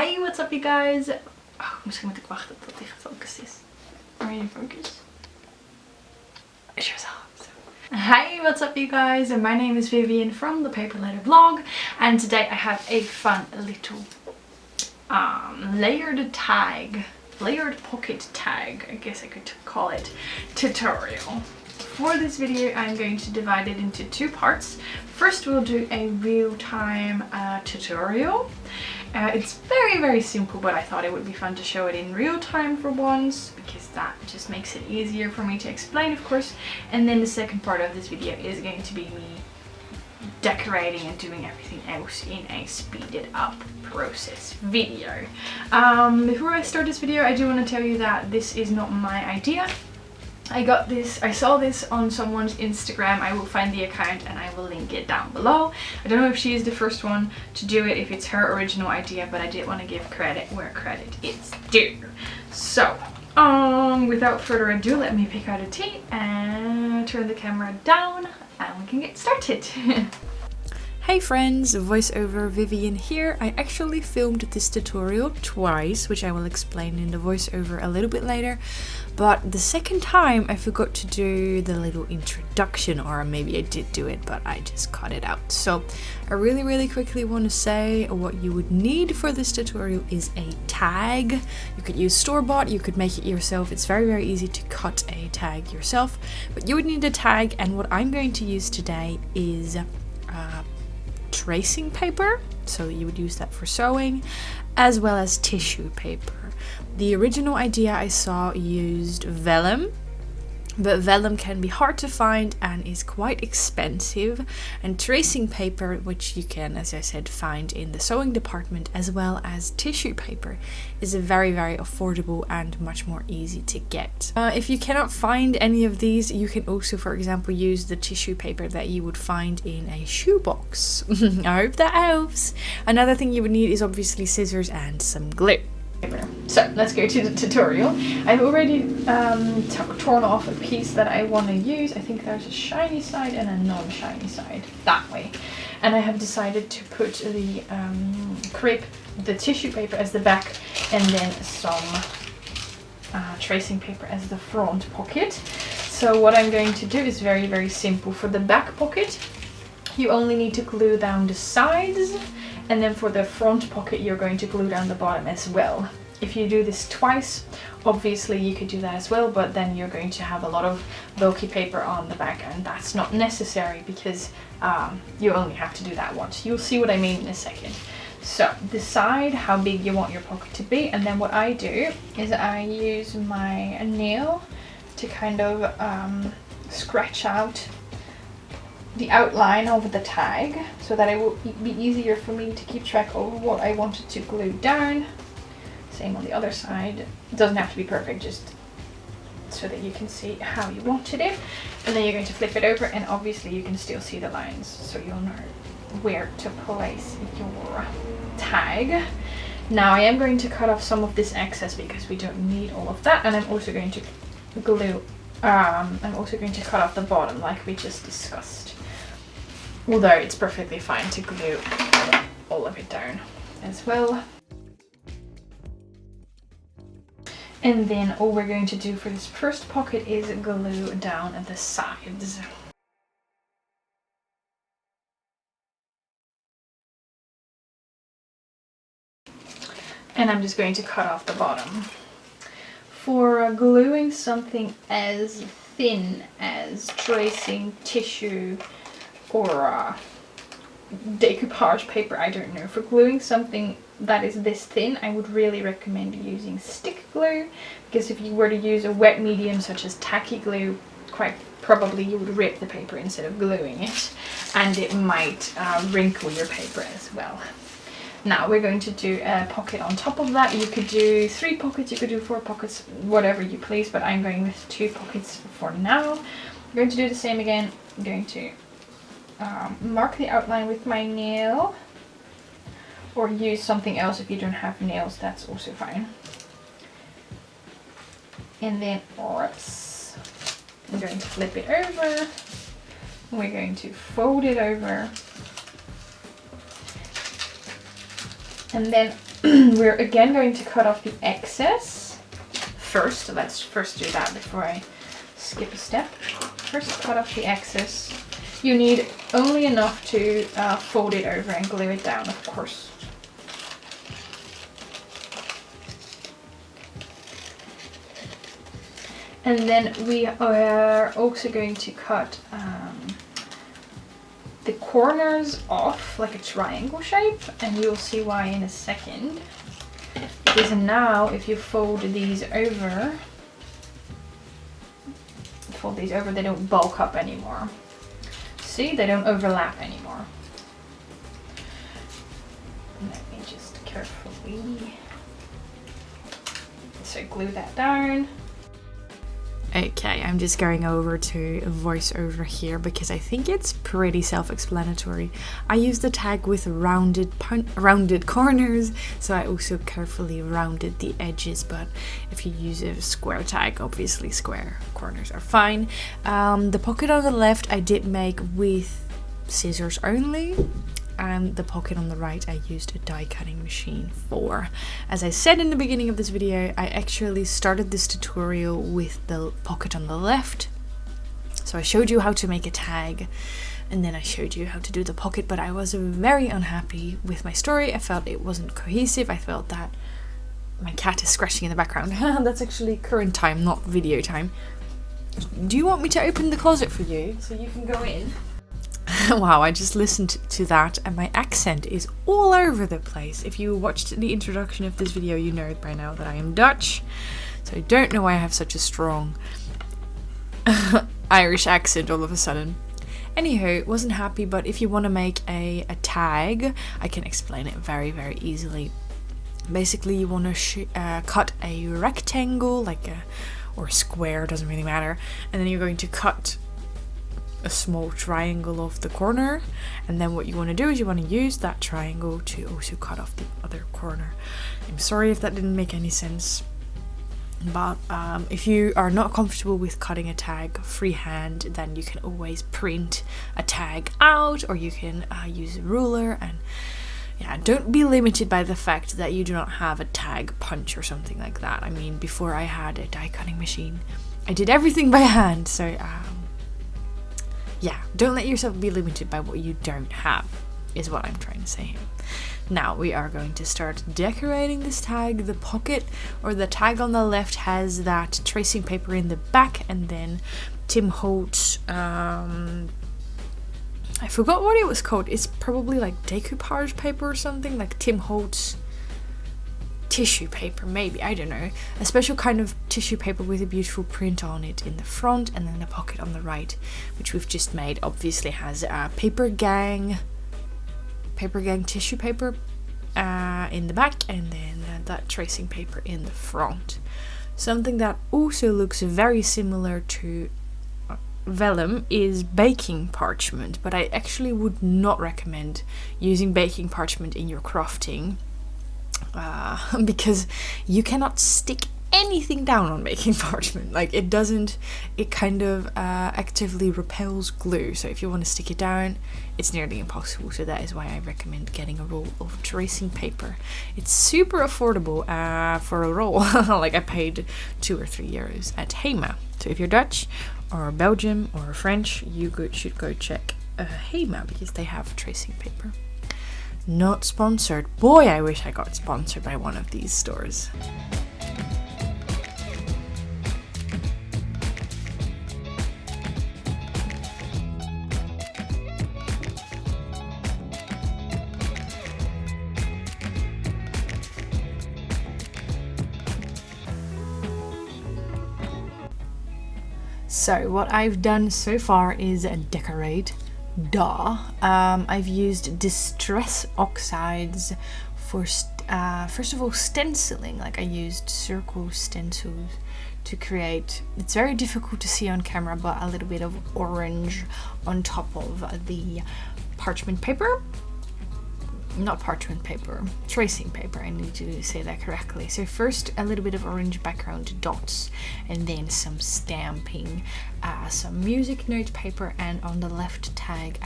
Hi, what's up you guys? Oh, misschien moet ik wachten tot hij gefocust is. Are you focused? It's yourself. Hi, what's up you guys? My name is Vivian from ThePaperLetterBlog, and today I have a fun little layered pocket tag, I guess I could call it, tutorial. For this video I'm going to divide it into two parts. First we'll do a real-time tutorial. It's very simple, but I thought it would be fun to show it in real time for once, because that just makes it easier for me to explain, of course. And then the second part of this video is going to be me decorating and doing everything else in a speeded up process video. Before I start this video, I do want to tell you that this is not my idea. I saw this on someone's Instagram. I will find the account and I will link it down below. I don't know if she is the first one to do it, if it's her original idea, but I did want to give credit where credit is due. So, without further ado, let me pick out a tea and turn the camera down and we can get started. Hey friends, voiceover Vivian here. I actually filmed this tutorial twice, which I will explain in the voiceover a little bit later. But the second time I forgot to do the little introduction, or maybe I did do it, but I just cut it out. So I really quickly want to say what you would need for this tutorial is a tag. You could use store-bought, you could make it yourself. It's very easy to cut a tag yourself, but you would need a tag, and what I'm going to use today is tracing paper, so you would use that for sewing, as well as tissue paper. The original idea I saw used vellum, but vellum can be hard to find and is quite expensive, and tracing paper, which you can, as I said, find in the sewing department, as well as tissue paper, is very affordable and much more easy to get. If you cannot find any of these, you can also, for example, use the tissue paper that you would find in a shoebox. I hope that helps. Another thing you would need is obviously scissors and some glue. So let's go to the tutorial. I've already torn off a piece that I want to use. I think there's a shiny side and a non-shiny side, that way. And I have decided to put the the tissue paper as the back, and then some tracing paper as the front pocket. So what I'm going to do is very simple. For the back pocket, you only need to glue down the sides. And then for the front pocket, you're going to glue down the bottom as well. If you do this twice, obviously you could do that as well, but then you're going to have a lot of bulky paper on the back, and that's not necessary because you only have to do that once. You'll see what I mean in a second. So decide how big you want your pocket to be, and then what I do is I use my nail to kind of scratch out the outline of the tag, so that it will be easier for me to keep track of what I wanted to glue down. Same on the other side. It doesn't have to be perfect, just so that you can see how you wanted it. And then you're going to flip it over, and obviously you can still see the lines, so you'll know where to place your tag. Now I am going to cut off some of this excess because we don't need all of that, and I'm also going to glue I'm also going to cut off the bottom like we just discussed. Although it's perfectly fine to glue all of it down as well. And then all we're going to do for this first pocket is glue down the sides. And I'm just going to cut off the bottom. For gluing something as thin as tracing tissue or decoupage paper, I don't know. For gluing something that is this thin, I would really recommend using stick glue, because if you were to use a wet medium such as tacky glue, quite probably you would rip the paper instead of gluing it, and it might wrinkle your paper as well. Now we're going to do a pocket on top of that. You could do 3 pockets, you could do 4 pockets, whatever you please, but I'm going with 2 pockets for now. I'm going to do the same again. I'm going to mark the outline with my nail, or use something else. If you don't have nails, that's also fine. And then oops, I'm going to flip it over. We're going to fold it over. And then we're again going to cut off the excess first. Let's first do that before I skip a step. First, cut off the excess. You need only enough to fold it over and glue it down, of course. And then we are also going to cut the corners off like a triangle shape, and you'll see why in a second. Because now if you fold these over, they don't bulk up anymore. See, they don't overlap anymore. Let me just carefully glue that down. Okay, I'm just going over to voiceover here because I think it's pretty self-explanatory. I use the tag with rounded corners, so I also carefully rounded the edges, but if you use a square tag, obviously square corners are fine. The pocket on the left I did make with scissors only, and the pocket on the right I used a die cutting machine for. As I said in the beginning of this video, I actually started this tutorial with the pocket on the left. So I showed you how to make a tag, and then I showed you how to do the pocket, but I was very unhappy with my story. I felt it wasn't cohesive. I felt that my cat is scratching in the background. That's actually current time, not video time. Do you want me to open the closet for you so you can go in? Wow, I just listened to that and my accent is all over the place. If you watched the introduction of this video, you know by now that I am Dutch. So I don't know why I have such a strong Irish accent all of a sudden. Anywho, wasn't happy, but if you want to make a tag, I can explain it very, very easily. Basically, you want to cut a rectangle, or square, doesn't really matter, and then you're going to cut a small triangle off the corner, and then what you want to do is you want to use that triangle to also cut off the other corner. I'm sorry if that didn't make any sense, but if you are not comfortable with cutting a tag freehand, then you can always print a tag out, or you can use a ruler. And yeah, don't be limited by the fact that you do not have a tag punch or something like that. I mean, before I had a die cutting machine, I did everything by hand, so yeah, don't let yourself be limited by what you don't have, is what I'm trying to say here. Now we are going to start decorating this tag. The pocket or the tag on the left has that tracing paper in the back, and then Tim Holtz, I forgot what it was called. It's probably like decoupage paper or something, like Tim Holtz tissue paper, maybe, I don't know. A special kind of tissue paper with a beautiful print on it in the front, and then the pocket on the right, which we've just made, obviously has a paper gang tissue paper in the back, and then that tracing paper in the front. Something that also looks very similar to vellum is baking parchment, but I actually would not recommend using baking parchment in your crafting. Because you cannot stick anything down on baking parchment. Like, it kind of actively repels glue, so if you want to stick it down, it's nearly impossible. So that is why I recommend getting a roll of tracing paper. It's super affordable for a roll. Like, I paid €2 or €3 at Hema. So if you're Dutch or Belgium or French, you should go check Hema, because they have tracing paper. Not sponsored. Boy, I wish I got sponsored by one of these stores. So what I've done so far is decorate. I've used distress oxides for first of all stenciling. Like, I used circle stencils to create, it's very difficult to see on camera, but a little bit of orange on top of the parchment paper. Not parchment paper, tracing paper, I need to say that correctly. So first a little bit of orange background dots, and then some stamping, some music note paper, and on the left tag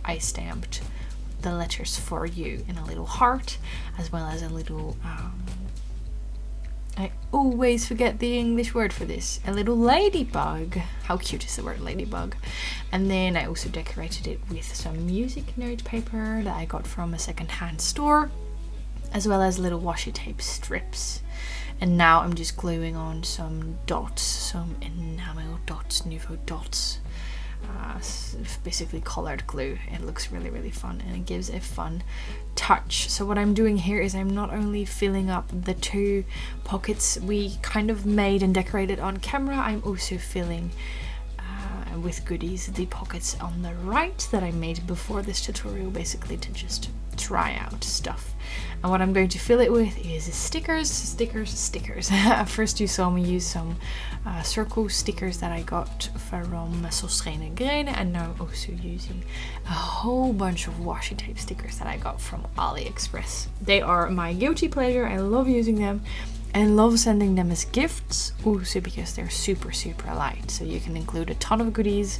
I stamped the letters for you in a little heart, as well as a little I always forget the English word for this, a little ladybug. How cute is the word ladybug? And then I also decorated it with some music note paper that I got from a second-hand store, as well as little washi tape strips. And now I'm just gluing on some dots, some enamel dots, nouveau dots, basically colored glue. It looks really, really fun, and it gives a fun touch. So what I'm doing here is I'm not only filling up the 2 pockets we kind of made and decorated on camera, I'm also filling with goodies the pockets on the right that I made before this tutorial, basically to just try out stuff. And what I'm going to fill it with is stickers. First you saw me use some circle stickers that I got from Solschene Grene, and now I'm also using a whole bunch of washi tape stickers that I got from Aliexpress. They are my guilty pleasure. I love using them. I love sending them as gifts, also because they're super, super light. So you can include a ton of goodies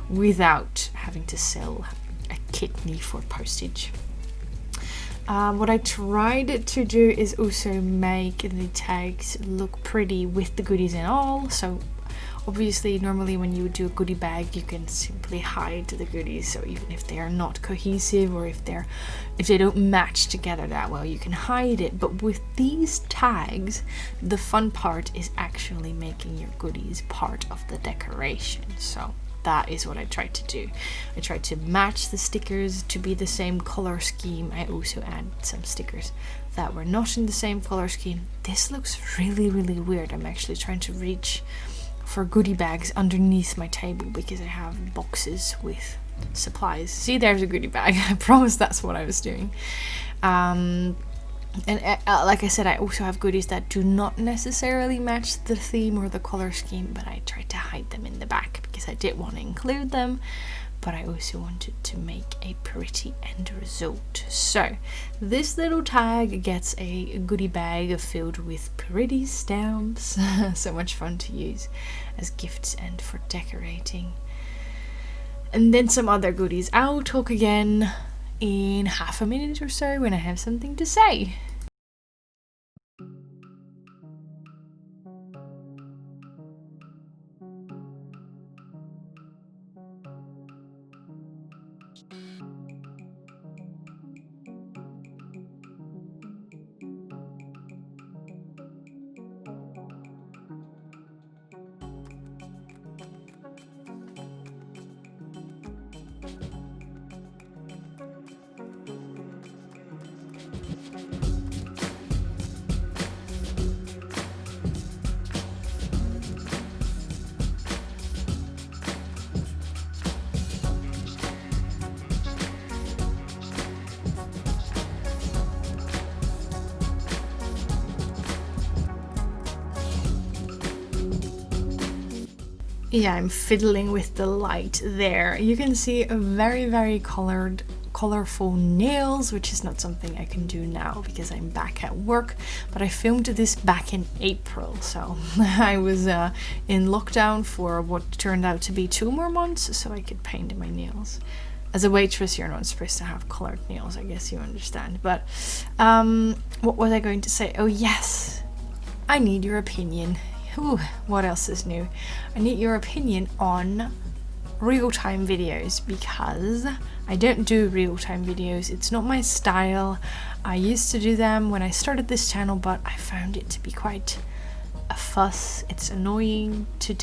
without having to sell a kidney for postage. What I tried to do is also make the tags look pretty with the goodies and all. So obviously normally when you do a goodie bag you can simply hide the goodies, so even if they are not cohesive or if they don't match together that well, you can hide it. But with these tags, the fun part is actually making your goodies part of the decoration. So that is what I tried to do. I tried to match the stickers to be the same color scheme. I also added some stickers that were not in the same color scheme. This looks really, really weird. I'm actually trying to reach for goodie bags underneath my table because I have boxes with supplies. See, there's a goodie bag. I promise that's what I was doing. And like I said, I also have goodies that do not necessarily match the theme or the color scheme, but I tried to hide them in the back because I did want to include them, but I also wanted to make a pretty end result. So this little tag gets a goodie bag filled with pretty stamps. So much fun to use as gifts and for decorating. And then some other goodies. I'll talk again in half a minute or so when I have something to say. Yeah, I'm fiddling with the light there. You can see a very, very colorful nails, which is not something I can do now because I'm back at work, but I filmed this back in April, so I was in lockdown for what turned out to be 2 more months, so I could paint my nails. As a waitress, you're not supposed to have colored nails, I guess you understand. But what was I going to say? Oh yes, I need your opinion. Ooh, what else is new? I need your opinion on real-time videos because I don't do real-time videos. It's not my style. I used to do them when I started this channel, but I found it to be quite a fuss. It's annoying to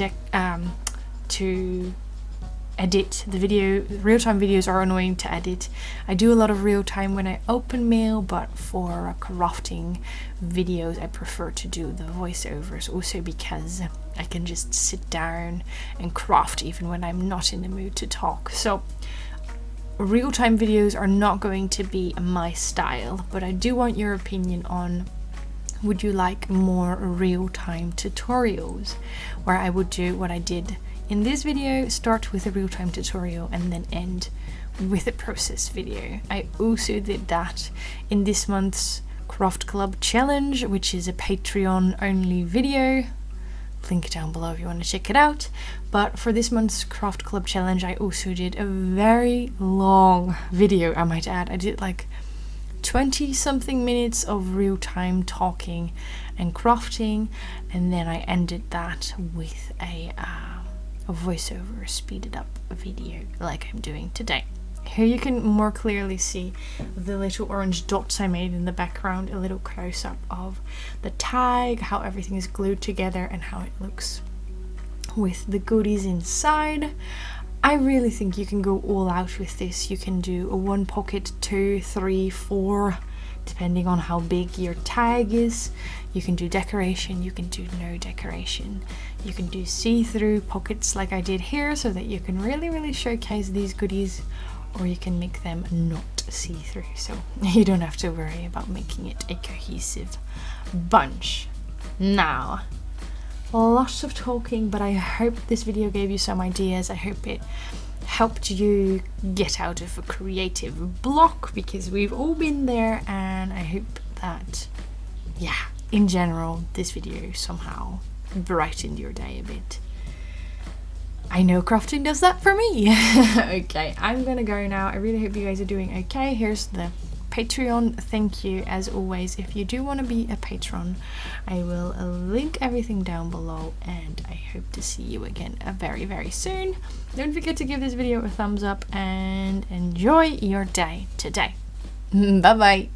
edit the video. Real-time videos are annoying to edit. I do a lot of real-time when I open mail, but for crafting videos I prefer to do the voiceovers, also because I can just sit down and craft even when I'm not in the mood to talk. So real-time videos are not going to be my style, but I do want your opinion on, would you like more real-time tutorials where I would do what I did in this video, start with a real-time tutorial and then end with a process video. I also did that in this month's Craft Club challenge, which is a Patreon only video. link down below if you want to check it out. But for this month's craft club challenge, I also did a very long video, I might add. I did like 20 something minutes of real time talking and crafting, and then I ended that with a voiceover speeded up video like I'm doing today. Here you can more clearly see the little orange dots I made in the background, a little close-up of the tag, how everything is glued together and how it looks with the goodies inside. I really think you can go all out with this. You can do a 1 pocket, 2, 3, 4, depending on how big your tag is. You can do decoration, you can do no decoration. You can do see-through pockets like I did here so that you can really showcase these goodies, or you can make them not see-through, so you don't have to worry about making it a cohesive bunch. Now, lots of talking, but I hope this video gave you some ideas. I hope it helped you get out of a creative block, because we've all been there, and I hope that, yeah, in general, this video somehow brightened your day a bit. I know crafting does that for me. Okay, I'm gonna go now. I really hope you guys are doing okay. Here's the Patreon thank you. As always, if you do want to be a patron, I will link everything down below, and I hope to see you again very soon. Don't forget to give this video a thumbs up and enjoy your day today. Bye bye.